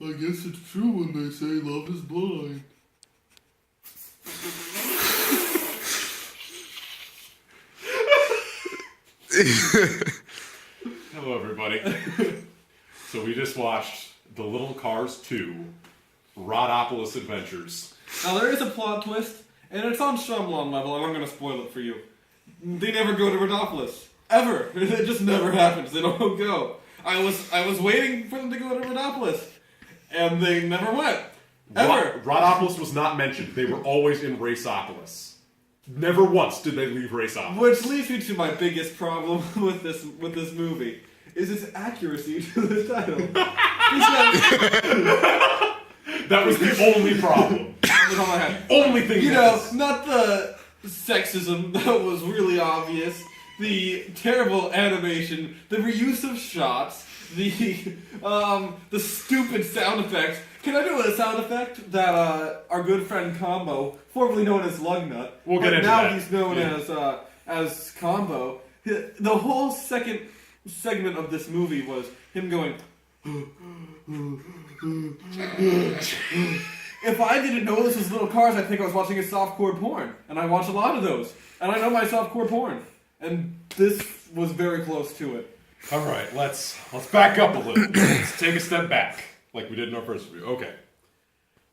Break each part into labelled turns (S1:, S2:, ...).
S1: I guess it's true when they say love is blind.
S2: Hello, everybody. So we just watched The Little Cars 2, Rodopolis Adventures.
S3: Now there is a plot twist, and it's on Shyamalan level, and I'm going to spoil it for you. They never go to Rodopolis. Ever. It just never happens. They don't go. I was waiting for them to go to Rodopolis, and they never went. Ever.
S2: Rodopolis was not mentioned. They were always in Raceopolis. Never once did they leave Raceopolis.
S3: Which leads me to my biggest problem with this movie, is its accuracy to the title.
S2: That was the only problem. The only thing.
S3: You know, not the sexism that was really obvious, the terrible animation, the reuse of shots, the stupid sound effects. Can I do a sound effect that our good friend Combo, formerly known as Lugnut,
S2: we'll get into
S3: now
S2: that.
S3: He's known as Combo. The whole second segment of this movie was him going. If I didn't know this was Little Cars, I'd think I was watching a softcore porn, and I watch a lot of those, and I know my softcore porn, and this was very close to it.
S2: All right, let's back up a little. Let's take a step back, like we did in our first review. Okay.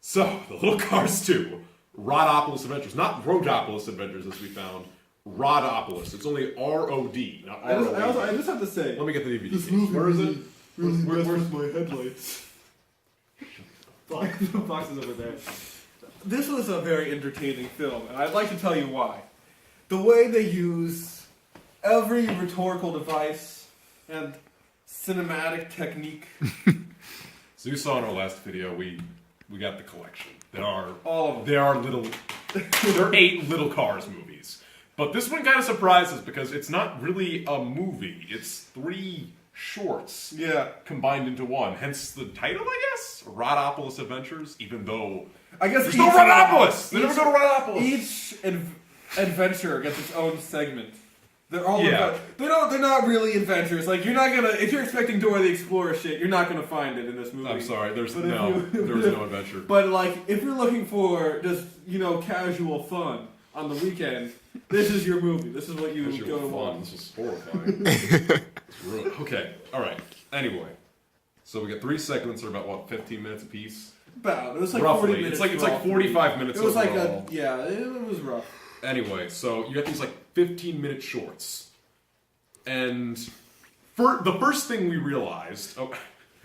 S2: So, The Little Cars 2, Rodopolis Adventures. Not Rodopolis Adventures, as we found. Rodopolis. It's only R-O-D, not R-O-D.
S3: I just have to say...
S2: Let me get the DVD.
S1: This movie
S2: Where is it?
S1: where's my headlights?
S3: The box is over there. This was a very entertaining film, and I'd like to tell you why. The way they use every rhetorical device and cinematic technique.
S2: So you saw in our last video, we got the collection. There are
S3: All of them.
S2: there are 8 Little Cars movies. But this one kind of surprises because it's not really a movie. It's 3 shorts combined into one. Hence the title, I guess? Rodopolis Adventures, even though
S3: I guess
S2: there's no Rodopolis! They never go to Rodopolis!
S3: Each adventure gets its own segment. They're all
S2: Yeah.
S3: they're not really adventures. Like you're not gonna if you're expecting Dora the Explorer shit, you're not gonna find it in this movie.
S2: I'm sorry, there was
S3: But
S2: no adventure.
S3: But like if you're looking for just, casual fun on the weekend, this is your movie. This is what you go and watch.
S2: This is horrifying. It's ruined. Okay, alright. Anyway. So we got 3 segments that are about, what, 15 minutes apiece?
S3: About. It was like
S2: Roughly.
S3: 40 minutes.
S2: It's like 45 minutes
S3: It was
S2: overall.
S3: it was rough.
S2: Anyway, so you got these like 15-minute shorts. And the first thing we realized...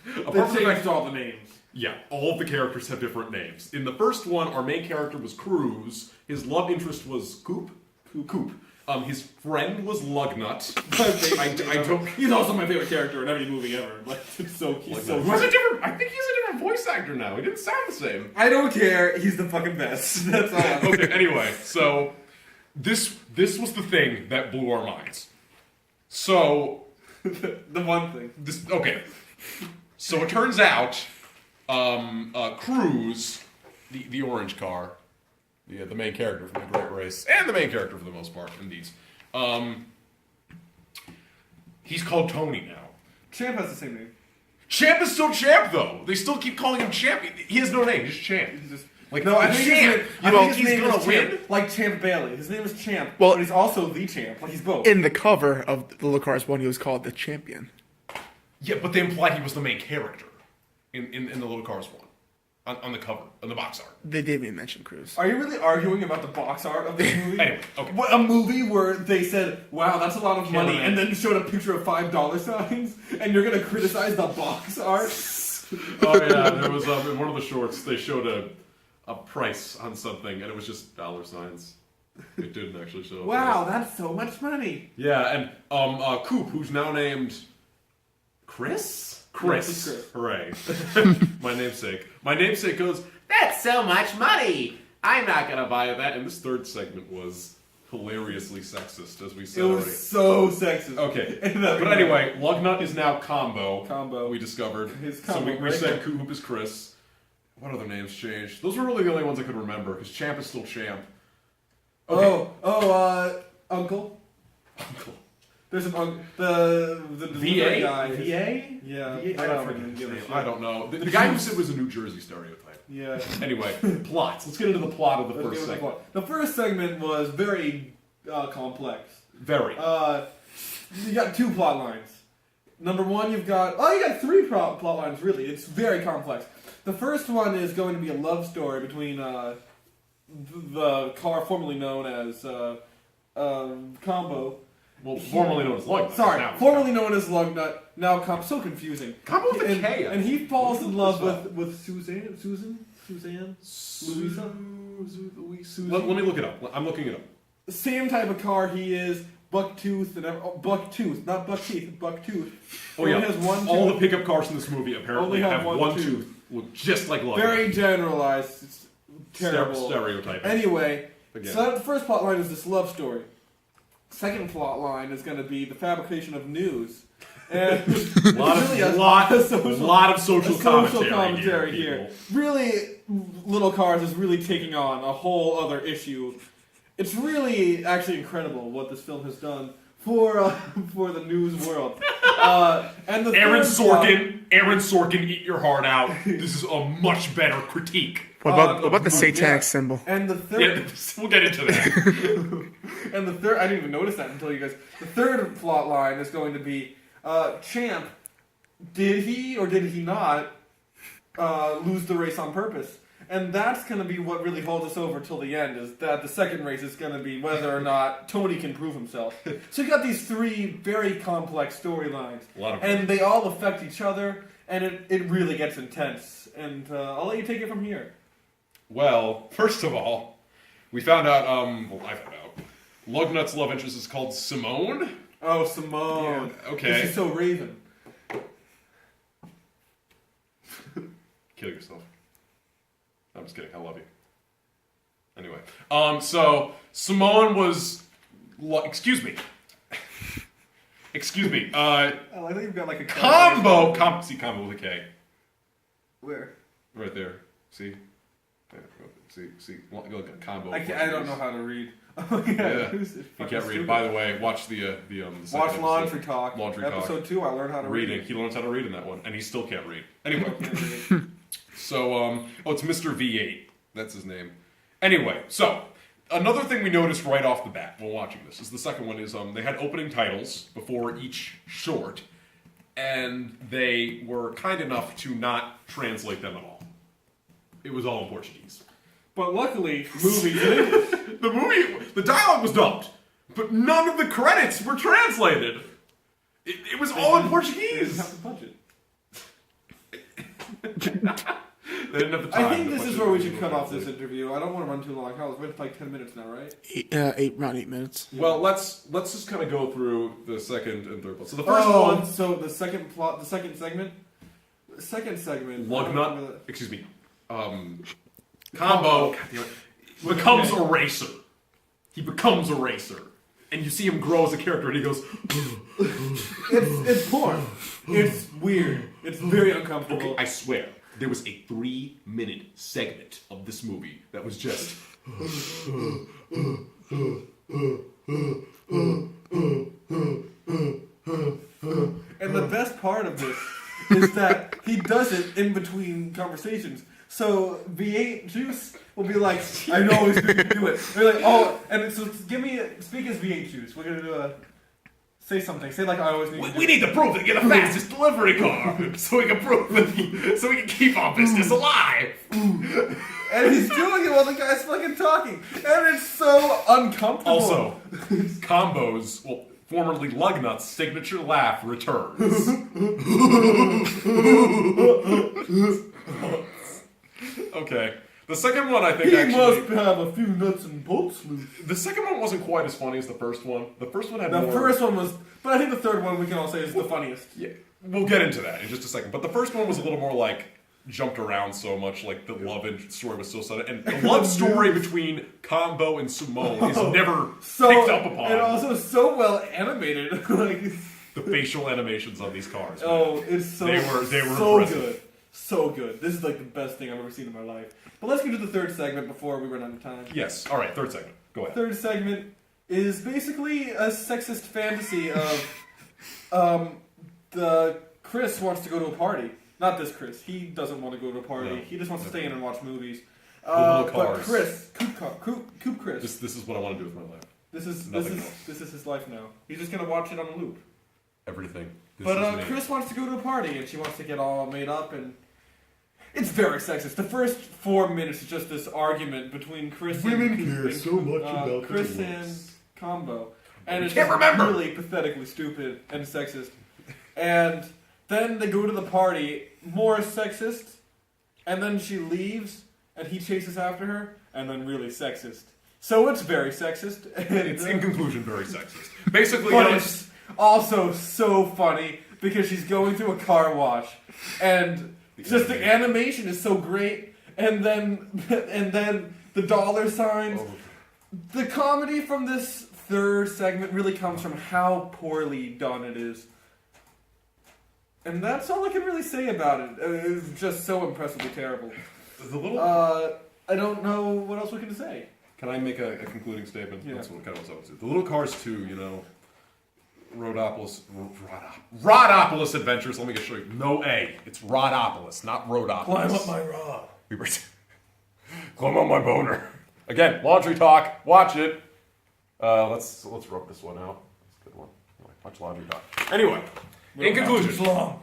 S3: They changed all the names.
S2: Yeah, all of the characters have different names. In the first one, our main character was Cruz. His love interest was Coop. His friend was Lugnut. I don't...
S3: He's also my favorite character in every movie ever. Like, he's so
S2: I think he's a different voice actor now. He didn't sound the same.
S3: I don't care. He's the fucking best. That's all.
S2: Okay, anyway, so this was the thing that blew our minds. So
S3: the one thing.
S2: Okay. So it turns out Cruz, the orange car, the main character from The Great Race, and the main character for the most part in these, he's called Tony now.
S3: Champ has the same name.
S2: Champ is still Champ, though. They still keep calling him Champ. He has no name. He's Champ.
S3: He's just
S2: Like,
S3: no. I think
S2: Champ.
S3: his
S2: He's
S3: name
S2: gonna
S3: is
S2: win.
S3: Champ, like Champ Bailey. His name is Champ,
S4: Well-
S3: but he's also the Champ. Like he's both.
S4: In the cover of the Little Cars 1, he was called the Champion.
S2: Yeah, but they implied he was the main character in the Little Cars one. On the cover, on the box art.
S4: They didn't even mention Cruz.
S3: Are you really arguing about the box art of this movie?
S2: Anyway, okay.
S3: What, a movie where they said, "Wow, that's a lot of money,"
S2: Cameron.
S3: and then showed a picture of $5 signs, and you're gonna criticize the box art?
S2: Oh yeah, there was in one of the shorts they showed a price on something, and it was just dollar signs. It didn't actually show. a
S3: Wow,
S2: price.
S3: that's so much money.
S2: Yeah, and Coop, who's now named Chris.
S3: Yes, it's Chris.
S2: Hooray! My namesake goes. That's so much money. I'm not gonna buy that. And this third segment was hilariously sexist, as we said
S3: It was
S2: already.
S3: so sexist.
S2: Okay,
S3: And that-
S2: but anyway, Lugnut is now Combo.
S3: Combo.
S2: We discovered.
S3: His
S2: So
S3: combo
S2: we
S3: breaker.
S2: said Coop is Chris. What other names changed? Those were really the only ones I could remember, because Champ is still Champ. Okay.
S3: Uncle.
S2: Uncle.
S3: There's the delivery
S2: VA?
S3: guy.
S2: VA?
S3: Yeah.
S2: VA?
S3: I don't even give a shit.
S2: I don't know. The guy who said was a New Jersey stereotype.
S3: Yeah.
S2: Anyway, plots. Let's get into the plot of the
S3: Let's
S2: first
S3: give it a
S2: segment.
S3: plot. The first segment was very complex.
S2: Very.
S3: You got 2 plot lines. Number 1, you got 3 plot lines, really. It's very complex. The first one is going to be a love story between the car formerly known as Combo.
S2: Well, formerly known as Lugnut.
S3: Sorry,
S2: Now it's
S3: formerly known as Lugnut, now so confusing.
S2: Combo with a
S3: and,
S2: K.
S3: and he falls in love
S2: What's
S3: with Susan? Louisa?
S2: Let me look it up. I'm looking it up.
S3: Same type of car he is, Bucktooth, Bucktooth, not buck teeth, Bucktooth.
S2: Oh yeah,
S3: Only has one
S2: all
S3: tooth.
S2: the pickup cars in this movie apparently
S3: Only have
S2: have
S3: one
S2: one tooth. Look just like Lugnut.
S3: Very generalized. It's terrible.
S2: Stereotyping.
S3: Anyway,
S2: Again.
S3: so the first plot line is this love story. Second plot line is going to be the fabrication of news. And
S2: lot of social commentary
S3: here.
S2: people.
S3: Really, Little Cars is really taking on a whole other issue. It's really actually incredible what this film has done for the news world. And the
S2: Aaron
S3: third
S2: Sorkin, eat your heart out. This is a much better critique.
S4: What about the satanic
S3: yeah.
S4: symbol?
S3: And the third,
S2: Yeah, we'll get into that.
S3: and the third, I didn't even notice that until you guys. The third plot line is going to be Champ. Did he or did he not lose the race on purpose? And that's going to be what really holds us over till the end. Is that the second race is going to be whether or not Tony can prove himself. So you got these 3 very complex storylines, and they all affect each other, and it really gets intense. And I'll let you take it from here.
S2: Well, first of all, we found out, I found out, Lugnut's love interest is called Simone.
S3: Oh, Simone.
S2: Yeah, okay.
S3: She's so Raven.
S2: Kill yourself. I'm just kidding. I love you. Anyway, so Simone was, excuse me.
S3: I think you've got like a
S2: Combo with a K.
S3: Where?
S2: Right there. See? See? Look at Combo.
S3: I don't know how to read. Oh,
S2: Yeah.
S3: Who's
S2: You can't read. By the way, watch the
S3: Watch
S2: second
S3: Laundry
S2: episode.
S3: Talk.
S2: Laundry Talk.
S3: Episode 2, I learned how to read.
S2: Reading. He learns how to read in that one, and he still can't read. Anyway. So, it's Mr. V8. That's his name. Anyway, so, another thing we noticed right off the bat while watching this is the second one is, they had opening titles before each short, and they were kind enough to not translate them at all. It was all in Portuguese.
S3: But luckily, movies in English.
S2: The dialogue was dubbed, but none of the credits were translated. It was all in
S3: They didn't
S2: Portuguese.
S3: have the budget.
S2: They didn't have the time.
S3: I think
S2: to
S3: this
S2: put
S3: is
S2: it
S3: where we
S2: in
S3: should cut off this
S2: translate.
S3: interview. I don't want to run too long. We're at like 10 minutes now, right?
S4: Around 8 minutes.
S2: Well, let's just kind of go through the second and third plot. So the first one,
S3: So the second plot, the second segment.
S2: Lugnut, excuse me, Combo becomes a racer. He becomes a racer, and you see him grow as a character, and he goes.
S3: It's porn. It's weird. It's very uncomfortable.
S2: Okay, I swear, there was a 3-minute segment of this movie that was just.
S3: And the best part of this is that he does it in between conversations. So V8 Juice will be like, I know always do it. They're like, oh, and so speak as V8 Juice. We're gonna do say something. Say like I always need.
S2: We need to prove that you're the fastest delivery car, so we can prove that so we can keep our business alive.
S3: And he's doing it while the guy's fucking talking, and it's so uncomfortable.
S2: Also, Combo's, formerly Lugnut's signature laugh returns. Okay. The second one, I think,
S3: he
S2: actually...
S3: must have a few nuts and bolts loose.
S2: The second one wasn't quite as funny as the first one. The first one had
S3: The
S2: more...
S3: first one was, but I think the third one we can all say is the funniest.
S2: Yeah, we'll get into that in just a second. But the first one was a little more, like, jumped around so much, like, the love story was so sudden. And the love story between Combo and Simone is never picked up upon.
S3: And also so well animated. Like,
S2: the facial animations on these cars. Man.
S3: oh, it's so
S2: They were
S3: so
S2: impressive.
S3: good. So good. This is like the best thing I've ever seen in my life. But let's get to the third segment before we run out of time.
S2: Yes. All right, third segment. Go ahead.
S3: Third segment, is basically a sexist fantasy of the Chris wants to go to a party. Not this Chris. He doesn't want to go to a party.
S2: No.
S3: He just wants to stay in and watch movies.
S2: little
S3: But
S2: cars.
S3: Chris, Coop Chris.
S2: This is what I want to do with my life.
S3: This is
S2: Nothing else.
S3: his life now. He's just gonna watch it on a loop.
S2: Everything. This
S3: But
S2: is me.
S3: Chris wants to go to a party and she wants to get all made up and it's very sexist. The first 4 minutes is just this argument between Chris
S1: Women
S3: and
S1: care so much about
S3: Chris
S1: their
S3: and
S1: looks.
S3: Combo, and it's
S2: can't
S3: just
S2: remember.
S3: really pathetically stupid and sexist. And then they go to the party, more sexist, and then she leaves and he chases after her, and then really sexist. So it's very sexist. And,
S2: It's in conclusion very sexist. Basically,
S3: but
S2: you know,
S3: it's also so funny because she's going through a car wash, and just the animation is so great, and then the dollar signs.
S2: Oh.
S3: The comedy from this third segment really comes from how poorly done it is. And that's all I can really say about it. It's just so impressively terrible.
S2: the little.
S3: I don't know what else we can say.
S2: Can I make a concluding statement?
S3: Yeah.
S2: That's what kind of was up to. The little cars too, you know. Rodopolis Adventures. Let me just show you. No A. It's Rodopolis, not Rodopolis.
S3: Climb up my rod.
S2: Climb on my boner. Again, laundry talk. Watch it. Let's rub this one out. That's a good one. Watch laundry talk. Anyway, in conclusion,
S3: long.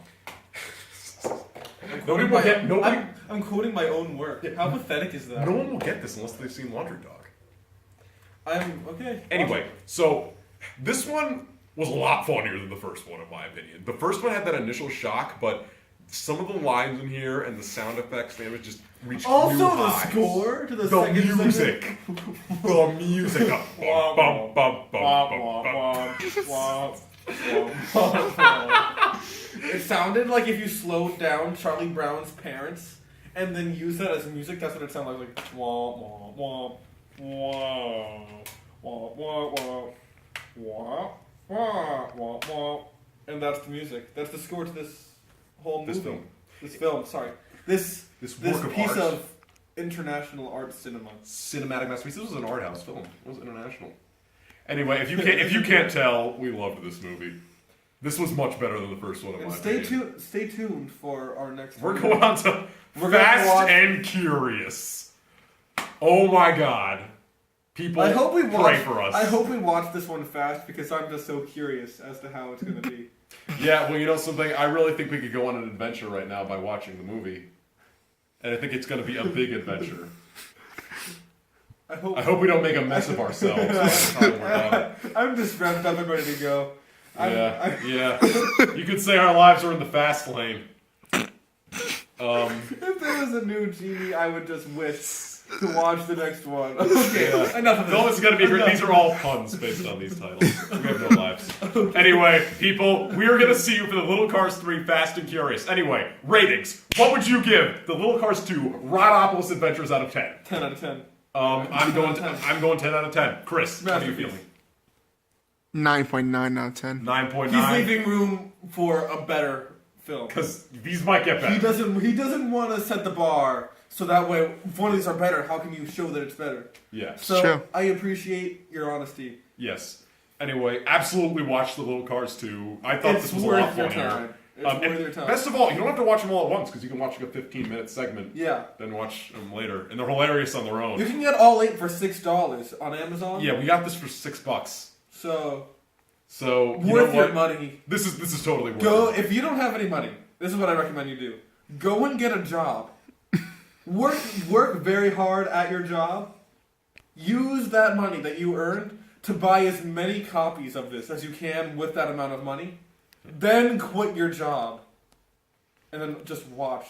S2: nobody will get nobody.
S3: I'm quoting my own work. How pathetic is that?
S2: No one will get this unless they've seen laundry talk.
S3: I'm okay.
S2: Anyway, so this one was a lot funnier than the first one, in my opinion. The first one had that initial shock, but some of the lines in here and the sound effects, they would just reach
S3: Also,
S2: new
S3: the
S2: highs.
S3: score to the
S2: The
S3: second
S2: music. The music. Bum, bum, bum, bum, bum, bum.
S3: It sounded like if you slowed down Charlie Brown's parents and then used that as music, that's what it sounded like. Wah, wah, wah, wah, wah, wah, wah, wah, wah, wah, wah. And that's the music. That's the score to this whole movie.
S2: This film.
S3: This film, sorry. This
S2: work of
S3: piece
S2: art.
S3: of international art cinema.
S2: Cinematic masterpiece. This was an art house film. It was international. Anyway, if you can't tell, we loved this movie. This was much better than the first one, in
S3: And
S2: my
S3: stay
S2: opinion.
S3: tuned for our next
S2: We're
S3: video.
S2: going on to
S3: We're gonna
S2: Fast
S3: watch-
S2: and Curious. Oh my God! People,
S3: I hope we
S2: pray
S3: watch.
S2: for us.
S3: I hope we watch this one fast because I'm just so curious as to how it's going to be.
S2: Yeah, well, you know something? I really think we could go on an adventure right now by watching the movie. And I think it's going to be a big adventure.
S3: I hope.
S2: I hope we don't make a mess of ourselves by the time we're done.
S3: I'm just wrapped up and ready to go.
S2: Yeah. You could say our lives are in the fast lane.
S3: If there was a new genie, I would just wish to watch the next one. Okay,
S2: Yeah.
S3: enough of this.
S2: No, it's going to be great. These are all puns based on these titles. We have no lives. Anyway, people, we are going to see you for the Little Cars 3 Fast and Curious. Anyway, ratings. What would you give the Little Cars 2 Rodopolis Adventures out of 10?
S3: 10 out of 10.
S2: I'm going 10 out of 10. Chris, how are you
S3: Masterpiece.
S2: feeling?
S4: 9.9 out of 10.
S2: 9.9.
S3: He's leaving room for a better film.
S2: Because these might get better.
S3: He doesn't want to set the bar so that way if one of these are better, how can you show that it's better?
S2: Yeah.
S3: So
S4: True.
S3: I appreciate your honesty.
S2: Yes. Anyway, absolutely watch the Little Cars 2. I thought
S3: It's
S2: this was a lot
S3: worth your
S2: funnier.
S3: time. It's
S2: And
S3: worth your time.
S2: best of all, you don't have to watch them all at once because you can watch like a 15-minute segment,
S3: Yeah.
S2: then watch them later, and they're hilarious on their own.
S3: You can get all 8 for $6 on Amazon.
S2: Yeah, we got this for $6.
S3: So
S2: So you
S3: worth
S2: know
S3: your
S2: what?
S3: money.
S2: This is totally worth
S3: Go
S2: it.
S3: if you don't have any money. This is what I recommend you do. Go and get a job. Work very hard at your job. Use that money that you earned to buy as many copies of this as you can with that amount of money. Then quit your job. And then just watch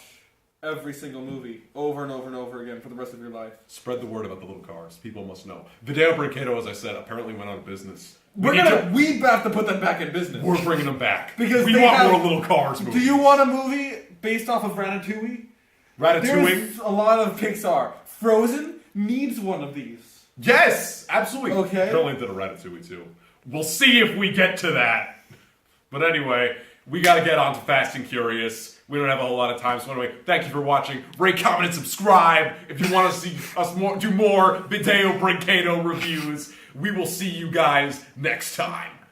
S3: every single movie over and over and over again for the rest of your life.
S2: Spread the word about the Little Cars. People must know. Video Brincato, as I said, apparently went out of business.
S3: We have to put them back in business.
S2: We're bringing them back
S3: Because
S2: we
S3: they
S2: want
S3: have-
S2: more Little Cars movies.
S3: Do you want a movie based off of Ratatouille?
S2: Ratatouille?
S3: There's a lot of Pixar. Frozen needs one of these.
S2: Yes, absolutely.
S3: Okay.
S2: Apparently did a Ratatouille too. We'll see if we get to that. But anyway, we got to get on to Fast and Curious. We don't have a whole lot of time, so anyway, thank you for watching. Rate, comment, and subscribe if you want to see us do more Video Brincato reviews. We will see you guys next time.